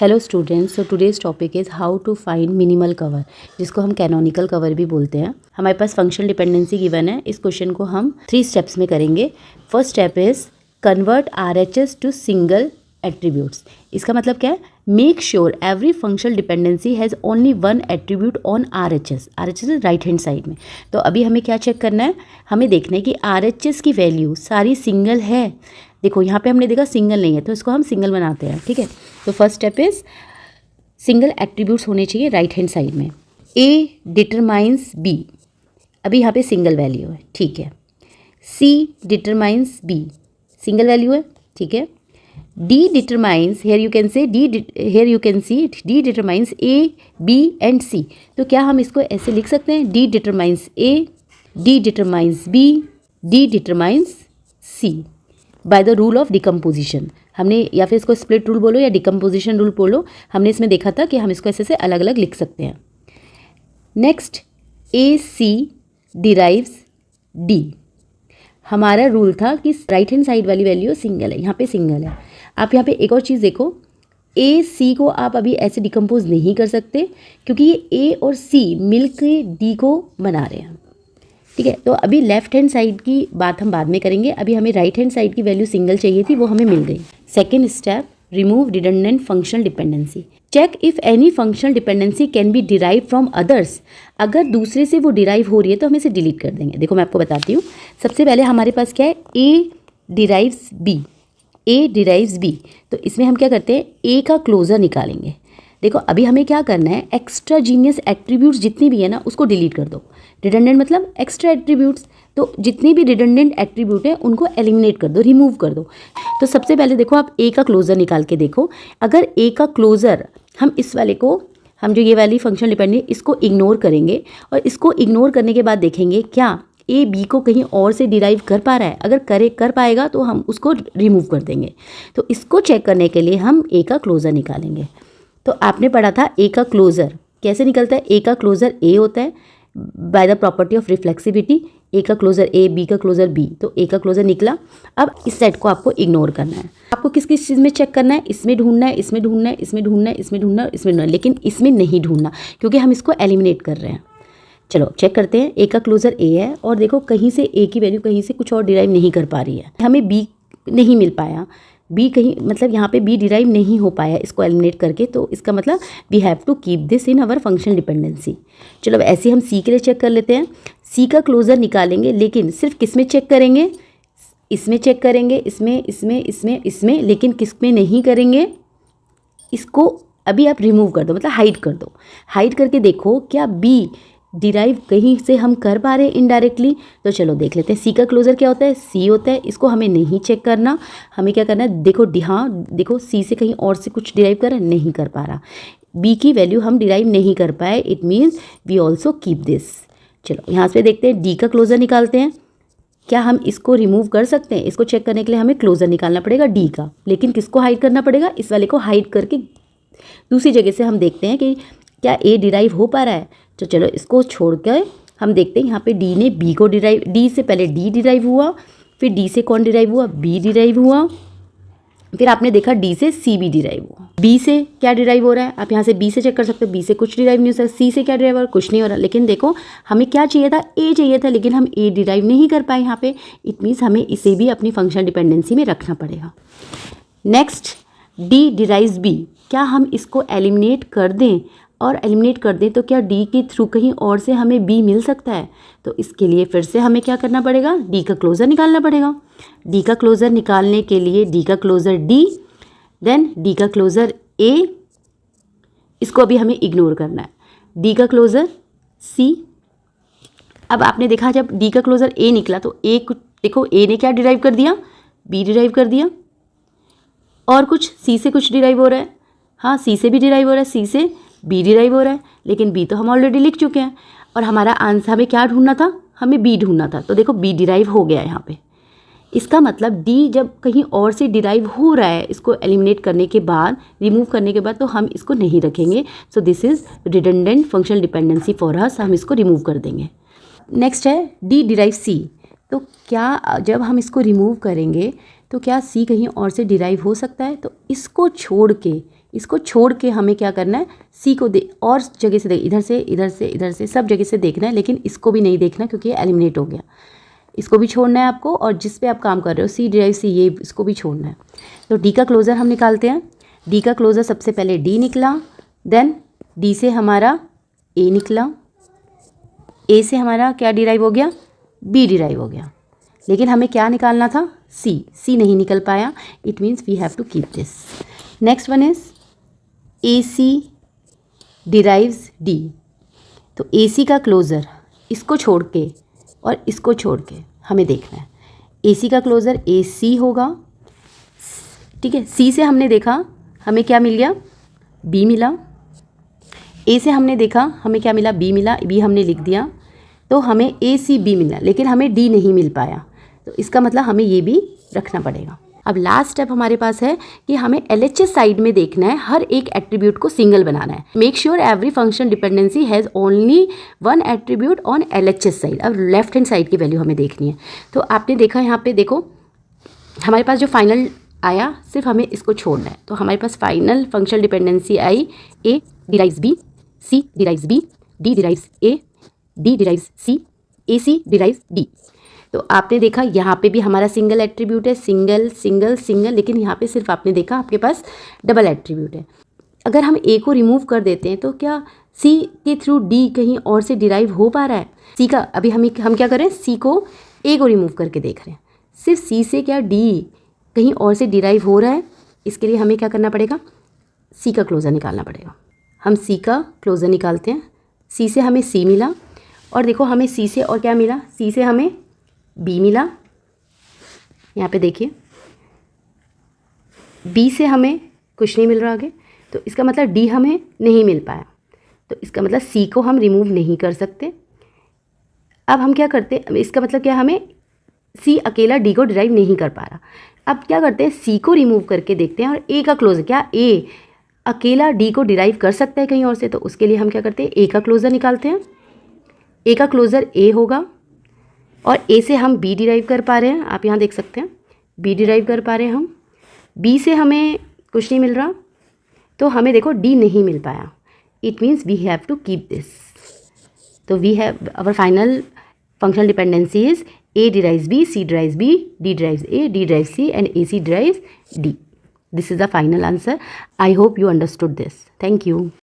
Hello students, so today's topic is how to find minimal cover, जिसको हम canonical cover भी बोलते हैं। हमारे पास फंक्शनल डिपेंडेंसी गिवन है। इस क्वेश्चन को हम 3 स्टेप्स में करेंगे। First step is convert RHS to single attributes. इसका मतलब क्या है? Make sure every functional dependency has only one attribute on RHS। RHS right hand side में। तो अभी हमें क्या चेक करना है? हमें देखना है कि RHS की वैल्यू सारी सिंगल है। देखो यहाँ पे हमने देखा सिंगल नहीं है, तो इसको हम सिंगल बनाते हैं। ठीक है, तो first step is single attributes होने चाहिए राइट हैंड साइड में। A डिटरमाइंस B, अभी यहाँ पे सिंगल वैल्यू है। ठीक है, C determines B, single value है। ठीक है, D determines, here you can see D determines A, B and C। तो क्या हम इसको ऐसे लिख सकते हैं? D determines A, D determines B, D determines C by the rule of decomposition. हमने, या फिर इसको स्प्लिट रूल बोलो या डिकम्पोजिशन रूल बोलो, हमने इसमें देखा था कि हम इसको ऐसे से अलग अलग लिख सकते हैं। Next, AC derives D। हमारा रूल था कि राइट हैंड साइड वाली वैल्यू सिंगल है, यहाँ पे सिंगल है। आप यहाँ पे एक और चीज़ देखो, AC को आप अभी ऐसे डिकम्पोज नहीं कर सकते क्योंकि ये A और C मिलकर D को बना रहे हैं। ठीक है, तो अभी लेफ्ट हैंड साइड की बात हम बाद में करेंगे। अभी हमें राइट हैंड साइड की वैल्यू सिंगल चाहिए थी, वो हमें मिल गई। Second step, remove redundant functional dependency. Check if any functional dependency can be derive from others. अगर दूसरे से वो डिराइव हो रही है तो हम इसे डिलीट कर देंगे। देखो मैं आपको बताती हूँ। सबसे पहले हमारे पास क्या है? A derives B, A derives B। तो इसमें हम क्या करते हैं? A का क्लोजर निकालेंगे। देखो अभी हमें क्या करना है? एक्स्ट्रा जीनियस एट्रीब्यूट्स जितनी भी है ना, उसको डिलीट कर दो। रिडंडेंट मतलब एक्स्ट्रा एट्रीब्यूट्स, तो जितनी भी रिडंडेंट एट्रीब्यूट है उनको एलिमिनेट कर दो, रिमूव कर दो। तो सबसे पहले देखो, आप A का क्लोजर निकाल के देखो। अगर A का क्लोजर, हम इस वाले को, हम जो ये वाली फंक्शनल डिपेंडेंट, इसको इग्नोर करेंगे और इसको इग्नोर करने के बाद देखेंगे क्या A B को कहीं और से डिराइव कर पा रहा है। अगर कर पाएगा तो हम उसको रिमूव कर देंगे। तो इसको चेक करने के लिए हम A का क्लोजर निकालेंगे। तो आपने पढ़ा था A का क्लोजर कैसे निकलता है? A का क्लोजर A होता है by the property of reflexivity. A का क्लोजर A, B का क्लोजर B, तो A का क्लोजर निकला। अब इस सेट को आपको इग्नोर करना है। आपको किस किस चीज़ में चेक करना है? इसमें ढूंढना है, इसमें ढूंढना है, इसमें ढूंढना है, इसमें ढूंढना है, इसमें ढूंढना है, लेकिन इसमें नहीं ढूंढना क्योंकि हम इसको एलिमिनेट कर रहे हैं। चलो चेक करते हैं। A का क्लोजर A है और देखो कहीं से A की वैल्यू कहीं से कुछ और डिराइव नहीं कर पा रही है। हमें B नहीं मिल पाया, B कहीं, मतलब यहाँ पे B डिराइव नहीं हो पाया इसको एलिमिनेट करके, तो इसका मतलब we have to keep this in our functional dependency. चलो अब ऐसे हम C के लिए चेक कर लेते हैं। C का क्लोजर निकालेंगे, लेकिन सिर्फ किस में चेक करेंगे? इसमें चेक करेंगे, इसमें, इसमें, इसमें, इसमें, लेकिन किस में नहीं करेंगे? इसको अभी आप रिमूव कर दो, मतलब हाइड कर दो। हाइड करके देखो क्या B डिराइव कहीं से हम कर पा रहे हैं इनडायरेक्टली। तो चलो देख लेते हैं। C का क्लोजर क्या होता है? C होता है। इसको हमें नहीं चेक करना, हमें क्या करना है? देखो हाँ, देखो C से कहीं और से कुछ डिराइव कर रहा है, नहीं कर पा रहा। B की वैल्यू हम डिराइव नहीं कर पाए, it means we also keep this. चलो यहाँ पे देखते हैं, D का क्लोजर निकालते हैं। क्या हम इसको रिमूव कर सकते हैं? इसको चेक करने के लिए हमें क्लोजर निकालना पड़ेगा D का, लेकिन किसको हाइड करना पड़ेगा? इस वाले को हाइड करके दूसरी जगह से हम देखते हैं कि क्या A डिराइव हो पा रहा है। तो चलो इसको छोड़कर हम देखते हैं यहाँ पे D ने B को डिराइव, D से पहले D डिराइव हुआ, फिर D से कौन डिराइव हुआ? B डिराइव हुआ, फिर आपने देखा D से C भी डिराइव हुआ। B से क्या डिराइव हो रहा है? आप यहाँ से B से चेक कर सकते हो, B से कुछ डिराइव नहीं हो सकता। C से क्या डिराइव हो रहा है? कुछ नहीं हो रहा। लेकिन देखो हमें क्या चाहिए था? A चाहिए था, लेकिन हम A डिराइव नहीं कर पाए यहाँ पे। इट मीन्स हमें इसे भी अपनी फंक्शनल डिपेंडेंसी में रखना पड़ेगा। Next, D derives B। क्या हम इसको एलिमिनेट कर दें? और एलिमिनेट कर दें तो क्या D के थ्रू कहीं और से हमें B मिल सकता है? तो इसके लिए फिर से हमें क्या करना पड़ेगा? D का क्लोजर निकालना पड़ेगा। D का क्लोजर निकालने के लिए D का क्लोजर D, देन D का क्लोजर A, इसको अभी हमें इग्नोर करना है। D का क्लोजर C। अब आपने देखा जब D का क्लोजर A निकला तो A, देखो A ने क्या डिराइव कर दिया? B डिराइव कर दिया। और कुछ C से कुछ डिराइव हो रहा है, हाँ C से भी डिराइव हो रहा है, C से B डिराइव हो रहा है, लेकिन B तो हम ऑलरेडी लिख चुके हैं। और हमारा आंसर, हमें क्या ढूंढना था? हमें B ढूंढना था। तो देखो B डिराइव हो गया यहाँ पे। इसका मतलब D जब कहीं और से डिराइव हो रहा है, इसको एलिमिनेट करने के बाद, रिमूव करने के बाद, तो हम इसको नहीं रखेंगे। So this is redundant functional dependency for us, हम इसको रिमूव कर देंगे। नेक्स्ट है D डिराइव C। तो क्या जब हम इसको रिमूव करेंगे तो क्या C कहीं और से डिराइव हो सकता है? तो इसको छोड़ के इसको छोड़ के हमें क्या करना है, सी को और जगह से इधर से इधर से इधर से सब जगह से देखना है, लेकिन इसको भी नहीं देखना क्योंकि ये एलिमिनेट हो गया। इसको भी छोड़ना है आपको, और जिस पे आप काम कर रहे हो सी डिराइव सी, ये इसको भी छोड़ना है। तो डी का क्लोज़र हम निकालते हैं। डी का क्लोज़र सबसे पहले डी निकला, देन डी से हमारा ए निकला, ए से हमारा क्या डिराइव हो गया, बी डिराइव हो गया। लेकिन हमें क्या निकालना था, सी, सी नहीं निकल पाया। It means we have to keep this. Next one is A C derives D. तो ए सी का क्लोज़र इसको छोड़ के और इसको छोड़ के हमें देखना है। ए सी का क्लोज़र ए सी होगा, ठीक है। सी से हमने देखा हमें क्या मिल गया, बी मिला। ए से हमने देखा हमें क्या मिला, बी मिला, बी हमने लिख दिया। तो हमें ए सी बी मिला, लेकिन हमें डी नहीं मिल पाया। तो इसका मतलब हमें ये भी रखना पड़ेगा। अब लास्ट स्टेप हमारे पास है कि हमें LHS साइड में देखना है, हर एक एट्रीब्यूट को सिंगल बनाना है। Make sure every function dependency has only one attribute on LHS side. अब लेफ्ट हैंड साइड की वैल्यू हमें देखनी है। तो आपने देखा यहाँ पे देखो हमारे पास जो फाइनल आया, सिर्फ हमें इसको छोड़ना है। तो हमारे पास फाइनल फंक्शनल डिपेंडेंसी आई, ए डिराइव्स बी, सी डिराइव्स बी, डी डिराइव्स ए, डी डिराइव्स सी, ए सी डिराइव्स डी। तो आपने देखा यहाँ पे भी हमारा सिंगल एट्रीब्यूट है, सिंगल सिंगल सिंगल, लेकिन यहाँ पे सिर्फ आपने देखा आपके पास डबल एट्रीब्यूट है। अगर हम ए को रिमूव कर देते हैं तो क्या सी के थ्रू डी कहीं और से डिराइव हो पा रहा है? सी का अभी हम क्या करें, सी को ए को रिमूव करके देख रहे हैं, सिर्फ सी से क्या डी कहीं और से डिराइव हो रहा है? इसके लिए हमें क्या करना पड़ेगा, सी का क्लोज़र निकालना पड़ेगा। हम सी का क्लोज़र निकालते हैं। सी से हमें सी मिला, और देखो हमें सी से और क्या मिला, सी से हमें बी मिला। यहाँ पे देखिए बी से हमें कुछ नहीं मिल रहा आगे, तो इसका मतलब डी हमें नहीं मिल पाया। तो इसका मतलब सी को हम रिमूव नहीं कर सकते। अब हम क्या करते हैं, इसका मतलब क्या, हमें सी अकेला डी को डिराइव नहीं कर पा रहा। अब क्या करते हैं, सी को रिमूव करके देखते हैं, और ए का क्लोज़र, क्या ए अकेला डी को डिराइव कर सकता है कहीं और से? तो उसके लिए हम क्या करते हैं, ए का क्लोज़र निकालते हैं। ए का क्लोज़र ए होगा, और ए से हम बी डिराइव कर पा रहे हैं, आप यहाँ देख सकते हैं बी डिराइव कर पा रहे हैं हम। बी से हमें कुछ नहीं मिल रहा, तो हमें देखो डी नहीं मिल पाया। It means we have to keep this. तो we have our final functional dependency is A derives B, C derives B, D derives A, D derives C, and AC derives D. This is the final answer. I hope you understood this. Thank you.